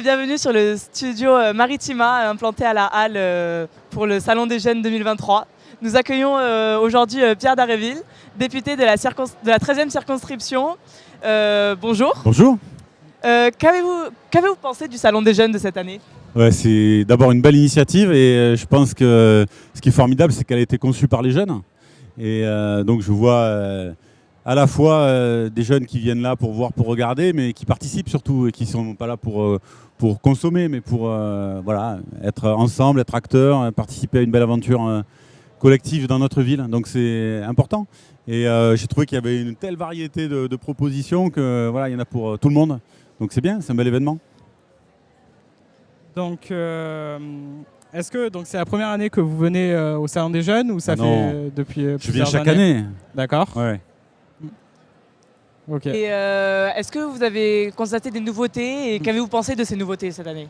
et bienvenue sur le studio Maritima implanté à la Halle pour le Salon des Jeunes 2023. Nous accueillons aujourd'hui Pierre Daréville, député de la 13e circonscription. Bonjour. Bonjour. Qu'avez-vous pensé du Salon des Jeunes de cette année ? Ouais, c'est d'abord une belle initiative et je pense que ce qui est formidable, c'est qu'elle a été conçue par les jeunes. Et donc je vois à la fois des jeunes qui viennent là pour voir, pour regarder, mais qui participent surtout et qui ne sont pas là pour consommer, mais pour voilà, être ensemble, être acteurs, participer à une belle aventure collective dans notre ville. Donc c'est important. Et j'ai trouvé qu'il y avait une telle variété de propositions que voilà, il y en a pour tout le monde. Donc c'est bien, c'est un bel événement. Donc, est-ce que c'est la première année que vous venez au Salon des Jeunes ou ça fait depuis plusieurs années ? Je viens chaque année. D'accord. Ouais. Ok. Et est-ce que vous avez constaté des nouveautés et qu'avez-vous pensé de ces nouveautés cette année ?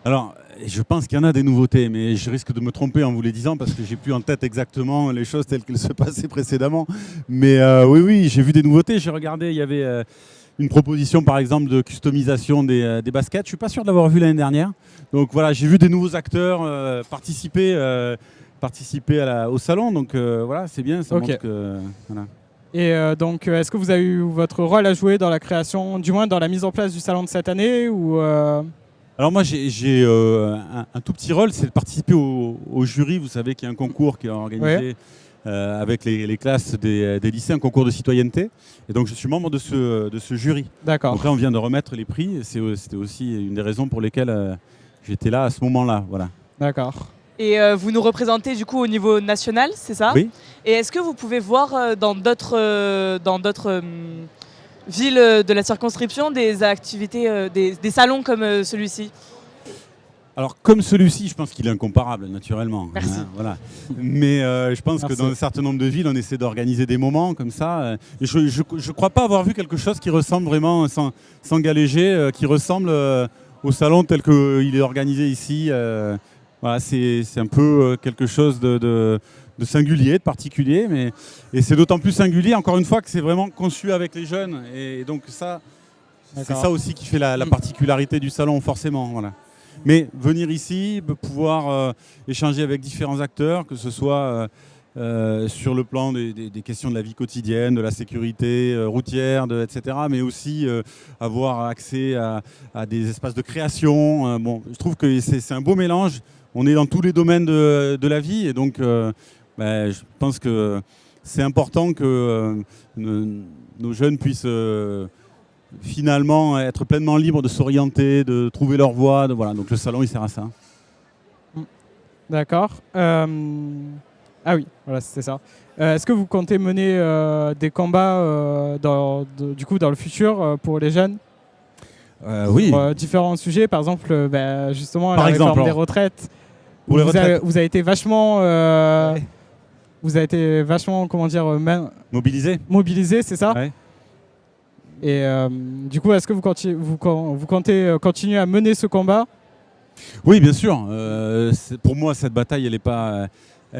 Alors, je pense qu'il y en a des nouveautés, mais je risque de me tromper en vous les disant parce que j'ai plus en tête exactement les choses telles qu'elles se passaient précédemment. Mais oui, j'ai vu des nouveautés. J'ai regardé, il y avait une proposition par exemple de customisation des baskets. Je ne suis pas sûr de l'avoir vu l'année dernière. Donc voilà, j'ai vu des nouveaux acteurs participer au salon. Donc voilà, c'est bien, ça montre que... Voilà. Et donc, est-ce que vous avez eu votre rôle à jouer dans la création, du moins dans la mise en place du salon de cette année ou Alors moi, j'ai un tout petit rôle, c'est de participer au jury. Vous savez qu'il y a un concours qui est organisé avec les classes des lycées, un concours de citoyenneté. Et donc, je suis membre de ce jury. D'accord. Donc là, on vient de remettre les prix. C'était aussi une des raisons pour lesquelles j'étais là à ce moment-là. Voilà. D'accord. Et vous nous représentez du coup au niveau national, c'est ça ? Oui. Et est-ce que vous pouvez voir dans d'autres villes de la circonscription des activités, des salons comme celui-ci ? Alors, comme celui-ci, je pense qu'il est incomparable, naturellement. Merci. Voilà. Mais je pense que dans un certain nombre de villes, on essaie d'organiser des moments comme ça. Et je ne crois pas avoir vu quelque chose qui ressemble vraiment, sans galéger, qui ressemble au salon tel qu'il est organisé ici. Voilà, c'est un peu quelque chose de singulier, de particulier. Et c'est d'autant plus singulier, encore une fois, que c'est vraiment conçu avec les jeunes. Et donc ça, c'est ça aussi qui fait la particularité du salon, forcément. Voilà. Mais venir ici, pouvoir échanger avec différents acteurs, que ce soit sur le plan des questions de la vie quotidienne, de la sécurité routière, etc., mais aussi avoir accès à des espaces de création. Je trouve que c'est un beau mélange. On est dans tous les domaines de la vie et donc je pense que c'est important que nos jeunes puissent finalement être pleinement libres de s'orienter, de trouver leur voie. Voilà. Donc le salon, il sert à ça. D'accord. Ah oui, voilà, c'était ça. Est-ce que vous comptez mener des combats dans le futur pour les jeunes ? Oui. Sur différents sujets, par exemple, justement, par la exemple, réforme des retraites. Pour les retraites. Vous avez été vachement... Vous avez été vachement, mobilisé, c'est ça ? Ouais. Et du coup, est-ce que vous comptez continuer à mener ce combat ? Oui, bien sûr. Pour moi, cette bataille, elle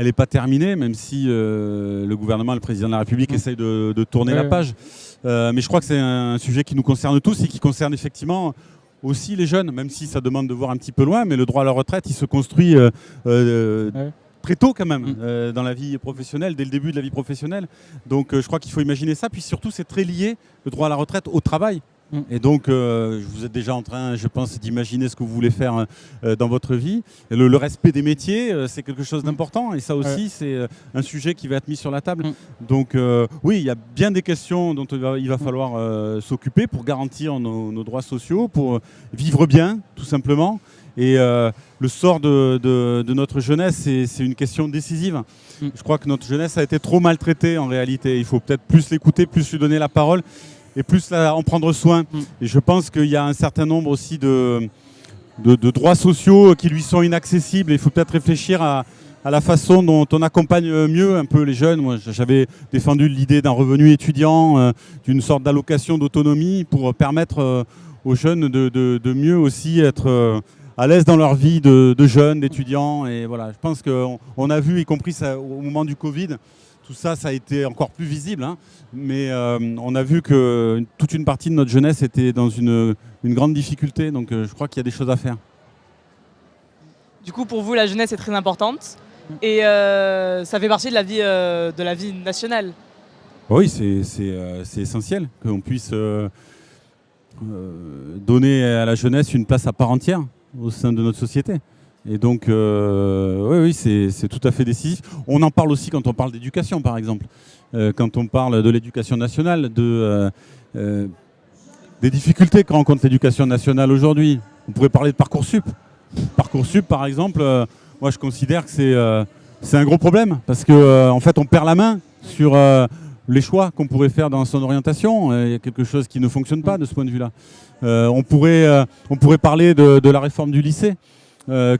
n'est pas terminée, même si le gouvernement, le président de la République essaye de tourner la page. Mais je crois que c'est un sujet qui nous concerne tous et qui concerne effectivement aussi les jeunes, même si ça demande de voir un petit peu loin. Mais le droit à la retraite, il se construit très tôt quand même dans la vie professionnelle, dès le début de la vie professionnelle. Donc je crois qu'il faut imaginer ça. Puis surtout, c'est très lié, le droit à la retraite, au travail. Et donc, vous êtes déjà en train, je pense, d'imaginer ce que vous voulez faire dans votre vie. Et le respect des métiers, c'est quelque chose d'important. Et ça aussi, c'est un sujet qui va être mis sur la table. Donc, oui, il y a bien des questions dont il va falloir s'occuper pour garantir nos droits sociaux, pour vivre bien, tout simplement. Et le sort de notre jeunesse, c'est une question décisive. Je crois que notre jeunesse a été trop maltraitée en réalité. Il faut peut-être plus l'écouter, plus lui donner la parole et plus en prendre soin. Et je pense qu'il y a un certain nombre aussi de droits sociaux qui lui sont inaccessibles. Il faut peut-être réfléchir à la façon dont on accompagne mieux un peu les jeunes. Moi, j'avais défendu l'idée d'un revenu étudiant, d'une sorte d'allocation d'autonomie pour permettre aux jeunes de mieux aussi être à l'aise dans leur vie de jeunes, d'étudiants. Et voilà, je pense qu'on a vu, y compris ça, au moment du Covid, tout ça, ça a été encore plus visible, hein. Mais on a vu que toute une partie de notre jeunesse était dans une grande difficulté. Donc je crois qu'il y a des choses à faire. Du coup, pour vous, la jeunesse est très importante et ça fait partie de la vie nationale. Oui, c'est essentiel qu'on puisse donner à la jeunesse une place à part entière au sein de notre société. Et donc, oui, c'est tout à fait décisif. On en parle aussi quand on parle d'éducation, par exemple. Quand on parle de l'éducation nationale, des difficultés que rencontre l'éducation nationale aujourd'hui. On pourrait parler de Parcoursup. Parcoursup, par exemple, moi je considère que c'est un gros problème parce que en fait, on perd la main sur les choix qu'on pourrait faire dans son orientation. Il y a quelque chose qui ne fonctionne pas de ce point de vue-là. On pourrait parler de la réforme du lycée.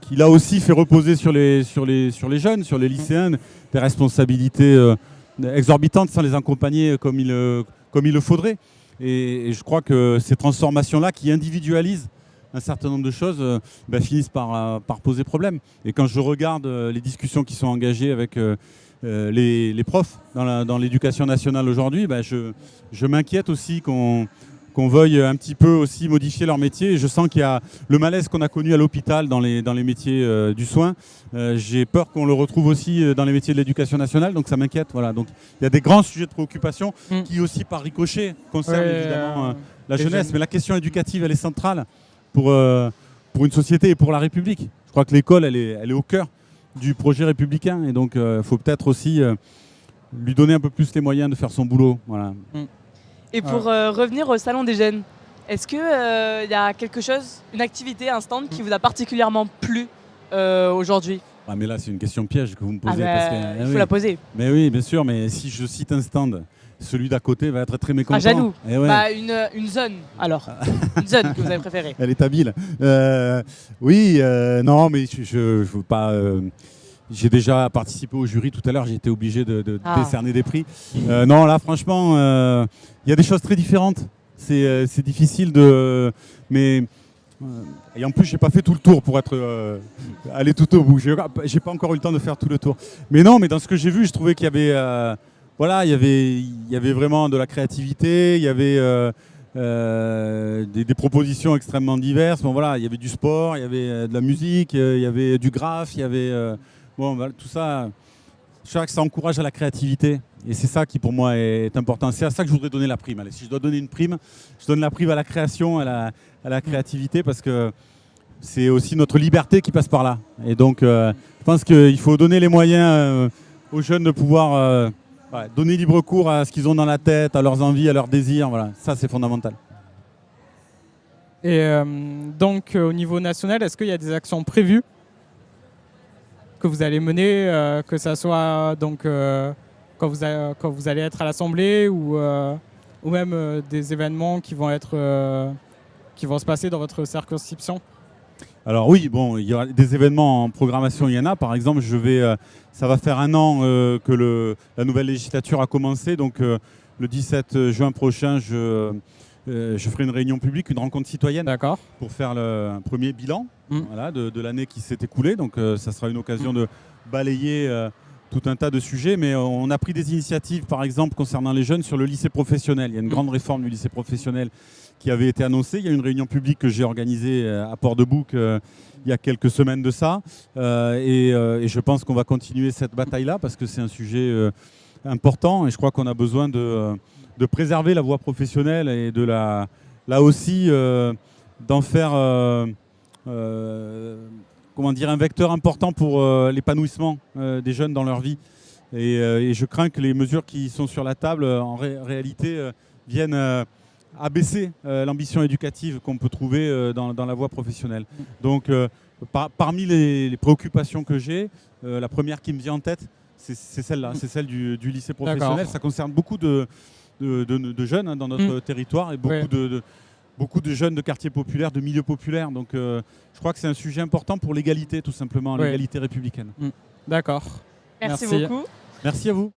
Qui là aussi fait reposer sur les jeunes, sur les lycéens, des responsabilités exorbitantes sans les accompagner comme il le faudrait. Et je crois que ces transformations-là qui individualisent un certain nombre de choses finissent par poser problème. Et quand je regarde les discussions qui sont engagées avec les profs dans l'éducation nationale aujourd'hui, je m'inquiète aussi qu'on veuille un petit peu aussi modifier leur métier. Et je sens qu'il y a le malaise qu'on a connu à l'hôpital dans les métiers du soin. J'ai peur qu'on le retrouve aussi dans les métiers de l'éducation nationale, donc ça m'inquiète. Voilà. Donc il y a des grands sujets de préoccupation qui aussi par ricochet concernent évidemment la jeunesse. Mais la question éducative, elle est centrale pour une société et pour la République. Je crois que l'école, elle est au cœur du projet républicain. Et donc il faut peut-être aussi lui donner un peu plus les moyens de faire son boulot. Voilà. Et pour revenir au Salon des Jeunes, est-ce qu'il y a quelque chose, une activité, un stand qui vous a particulièrement plu aujourd'hui? Ah mais là c'est une question piège que vous me posez. Il faut la poser. Mais oui, bien sûr, mais si je cite un stand, celui d'à côté va être très mécontent. Jaloux. Une zone alors. Une zone que vous avez préférée. Elle est habile. Oui, non mais je veux pas... J'ai déjà participé au jury tout à l'heure, j'ai été obligé de décerner des prix. Non, là, franchement, il y a des choses très différentes. C'est difficile de... Mais... et en plus, j'ai pas fait tout le tour pour être aller tout au bout. J'ai pas encore eu le temps de faire tout le tour. Mais non, mais dans ce que j'ai vu, je trouvais qu'il y avait... voilà, il y avait vraiment de la créativité, il y avait des propositions extrêmement diverses. Bon, voilà, il y avait du sport, il y avait de la musique, il y avait du graphe, il y avait... Bon, voilà, tout ça, je crois que ça encourage à la créativité. Et c'est ça qui, pour moi, est important. C'est à ça que je voudrais donner la prime. Allez, si je dois donner une prime, je donne la prime à la création, à la créativité, parce que c'est aussi notre liberté qui passe par là. Et donc, je pense qu'il faut donner les moyens aux jeunes de pouvoir donner libre cours à ce qu'ils ont dans la tête, à leurs envies, à leurs désirs. Voilà, ça, c'est fondamental. Et donc, au niveau national, est-ce qu'il y a des actions prévues que vous allez mener, que ça soit donc, quand vous allez être à l'Assemblée ou même des événements qui vont se passer dans votre circonscription? Alors oui, bon, il y aura des événements en programmation, il y en a. Par exemple, ça va faire 1 an que la nouvelle législature a commencé. Donc le 17 juin prochain, je ferai une réunion publique, une rencontre citoyenne pour faire un premier bilan voilà, de l'année qui s'est écoulée. Donc ça sera une occasion de balayer tout un tas de sujets. Mais on a pris des initiatives, par exemple, concernant les jeunes sur le lycée professionnel. Il y a une grande réforme du lycée professionnel qui avait été annoncée. Il y a une réunion publique que j'ai organisée à Port-de-Bouc il y a quelques semaines de ça. Et je pense qu'on va continuer cette bataille-là parce que c'est un sujet important. Et je crois qu'on a besoin de préserver la voie professionnelle et là aussi d'en faire un vecteur important pour l'épanouissement des jeunes dans leur vie. Et je crains que les mesures qui sont sur la table en réalité viennent abaisser l'ambition éducative qu'on peut trouver dans la voie professionnelle. Donc parmi les préoccupations que j'ai, la première qui me vient en tête, c'est celle-là, c'est celle du lycée professionnel. Ça concerne beaucoup de jeunes dans notre territoire et beaucoup de jeunes de quartiers populaires, de milieux populaires. Donc je crois que c'est un sujet important pour l'égalité, tout simplement, l'égalité républicaine. D'accord. Merci beaucoup. Merci à vous.